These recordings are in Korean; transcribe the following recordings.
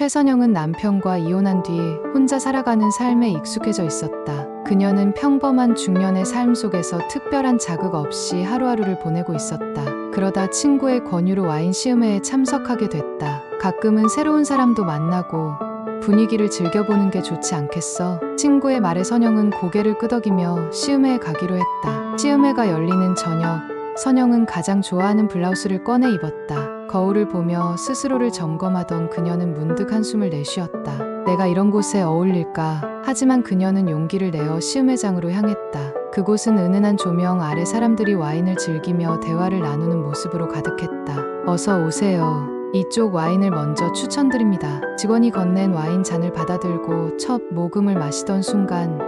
최선영은 남편과 이혼한 뒤 혼자 살아가는 삶에 익숙해져 있었다. 그녀는 평범한 중년의 삶 속에서 특별한 자극 없이 하루하루를 보내고 있었다. 그러다 친구의 권유로 와인 시음회에 참석하게 됐다. 가끔은 새로운 사람도 만나고 분위기를 즐겨보는 게 좋지 않겠어? 친구의 말에 선영은 고개를 끄덕이며 시음회에 가기로 했다. 시음회가 열리는 저녁, 선영은 가장 좋아하는 블라우스를 꺼내 입었다. 거울을 보며 스스로를 점검하던 그녀는 문득 한숨을 내쉬었다. 내가 이런 곳에 어울릴까? 하지만 그녀는 용기를 내어 시음회장으로 향했다. 그곳은 은은한 조명 아래 사람들이 와인을 즐기며 대화를 나누는 모습으로 가득했다. 어서 오세요. 이쪽 와인을 먼저 추천드립니다. 직원이 건넨 와인 잔을 받아들고 첫 모금을 마시던 순간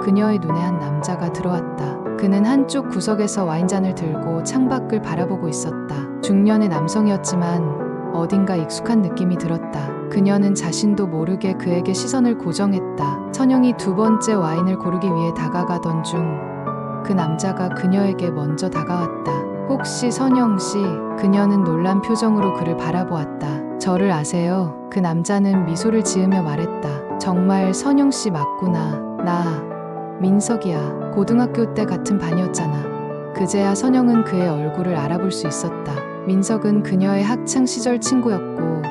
그녀의 눈에 한 남자가 들어왔다. 그는 한쪽 구석에서 와인잔을 들고 창밖을 바라보고 있었다. 중년의 남성이었지만 어딘가 익숙한 느낌이 들었다. 그녀는 자신도 모르게 그에게 시선을 고정했다. 선영이 두 번째 와인을 고르기 위해 다가가던 중 그 남자가 그녀에게 먼저 다가왔다. 혹시 선영 씨? 그녀는 놀란 표정으로 그를 바라보았다. 저를 아세요? 그 남자는 미소를 지으며 말했다. 정말 선영 씨 맞구나. 나 민석이야. 고등학교 때 같은 반이었잖아. 그제야 선영은 그의 얼굴을 알아볼 수 있었다. 민석은 그녀의 학창 시절 친구였고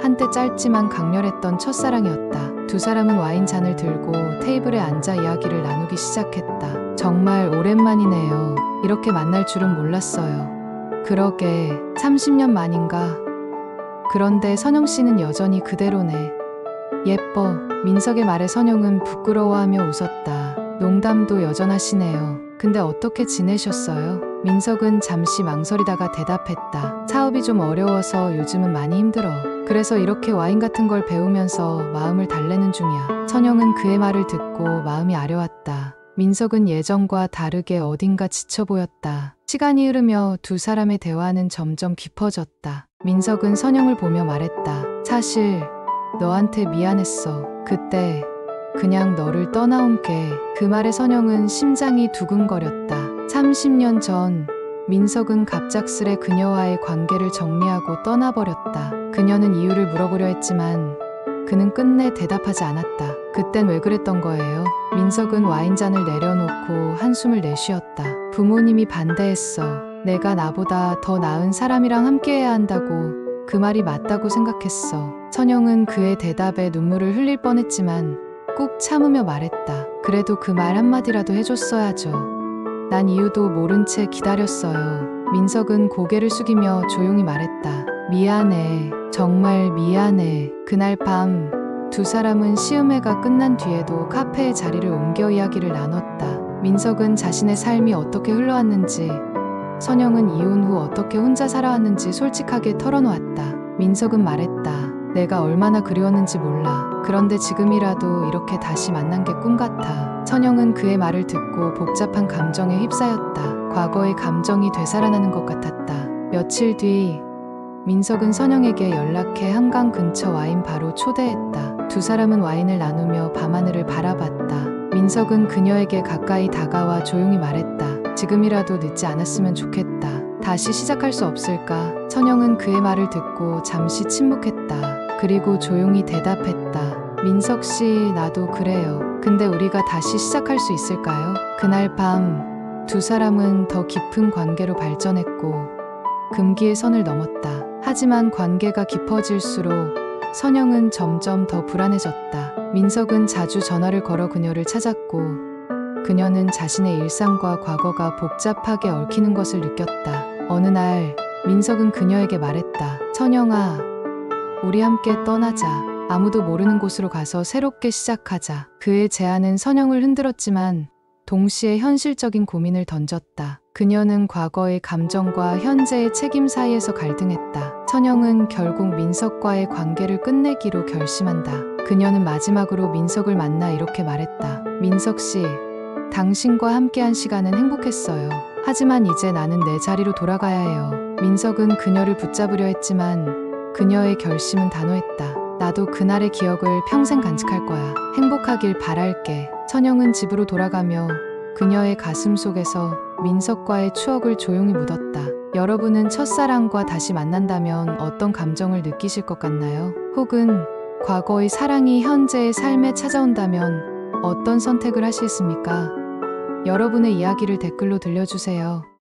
한때 짧지만 강렬했던 첫사랑이었다. 두 사람은 와인 잔을 들고 테이블에 앉아 이야기를 나누기 시작했다. 정말 오랜만이네요. 이렇게 만날 줄은 몰랐어요. 그러게 30년 만인가. 그런데 선영 씨는 여전히 그대로네. 예뻐. 민석의 말에 선영은 부끄러워하며 웃었다. 농담도 여전하시네요. 근데 어떻게 지내셨어요? 민석은 잠시 망설이다가 대답했다. 사업이 좀 어려워서 요즘은 많이 힘들어. 그래서 이렇게 와인 같은 걸 배우면서 마음을 달래는 중이야. 선영은 그의 말을 듣고 마음이 아려왔다. 민석은 예전과 다르게 어딘가 지쳐 보였다. 시간이 흐르며 두 사람의 대화는 점점 깊어졌다. 민석은 선영을 보며 말했다. 사실 너한테 미안했어. 그때 그냥 너를 떠나온 게. 그 말에 선영은 심장이 두근거렸다. 30년 전 민석은 갑작스레 그녀와의 관계를 정리하고 떠나버렸다. 그녀는 이유를 물어보려 했지만 그는 끝내 대답하지 않았다. 그땐 왜 그랬던 거예요? 민석은 와인잔을 내려놓고 한숨을 내쉬었다. 부모님이 반대했어. 내가 나보다 더 나은 사람이랑 함께해야 한다고. 그 말이 맞다고 생각했어. 선영은 그의 대답에 눈물을 흘릴 뻔했지만 꾹 참으며 말했다. 그래도 그 말 한마디라도 해줬어야죠. 난 이유도 모른 채 기다렸어요. 민석은 고개를 숙이며 조용히 말했다. 미안해. 정말 미안해. 그날 밤 두 사람은 시음회가 끝난 뒤에도 카페에 자리를 옮겨 이야기를 나눴다. 민석은 자신의 삶이 어떻게 흘러왔는지, 선영은 이혼 후 어떻게 혼자 살아왔는지 솔직하게 털어놓았다. 민석은 말했다. 내가 얼마나 그리웠는지 몰라. 그런데 지금이라도 이렇게 다시 만난 게 꿈 같아. 선영은 그의 말을 듣고 복잡한 감정에 휩싸였다. 과거의 감정이 되살아나는 것 같았다. 며칠 뒤 민석은 선영에게 연락해 한강 근처 와인 바로 초대했다. 두 사람은 와인을 나누며 밤하늘을 바라봤다. 민석은 그녀에게 가까이 다가와 조용히 말했다. 지금이라도 늦지 않았으면 좋겠다. 다시 시작할 수 없을까? 선영은 그의 말을 듣고 잠시 침묵했다. 그리고 조용히 대답했다. 민석 씨, 나도 그래요. 근데 우리가 다시 시작할 수 있을까요? 그날 밤 두 사람은 더 깊은 관계로 발전했고 금기의 선을 넘었다. 하지만 관계가 깊어질수록 선영은 점점 더 불안해졌다. 민석은 자주 전화를 걸어 그녀를 찾았고 그녀는 자신의 일상과 과거가 복잡하게 얽히는 것을 느꼈다. 어느 날 민석은 그녀에게 말했다. 선영아, 우리 함께 떠나자. 아무도 모르는 곳으로 가서 새롭게 시작하자. 그의 제안은 선영을 흔들었지만 동시에 현실적인 고민을 던졌다. 그녀는 과거의 감정과 현재의 책임 사이에서 갈등했다. 선영은 결국 민석과의 관계를 끝내기로 결심한다. 그녀는 마지막으로 민석을 만나 이렇게 말했다. 민석 씨, 당신과 함께한 시간은 행복했어요. 하지만 이제 나는 내 자리로 돌아가야 해요. 민석은 그녀를 붙잡으려 했지만 그녀의 결심은 단호했다. 나도 그날의 기억을 평생 간직할 거야. 행복하길 바랄게. 선영은 집으로 돌아가며 그녀의 가슴 속에서 민석과의 추억을 조용히 묻었다. 여러분은 첫사랑과 다시 만난다면 어떤 감정을 느끼실 것 같나요? 혹은 과거의 사랑이 현재의 삶에 찾아온다면 어떤 선택을 하시겠습니까? 여러분의 이야기를 댓글로 들려주세요.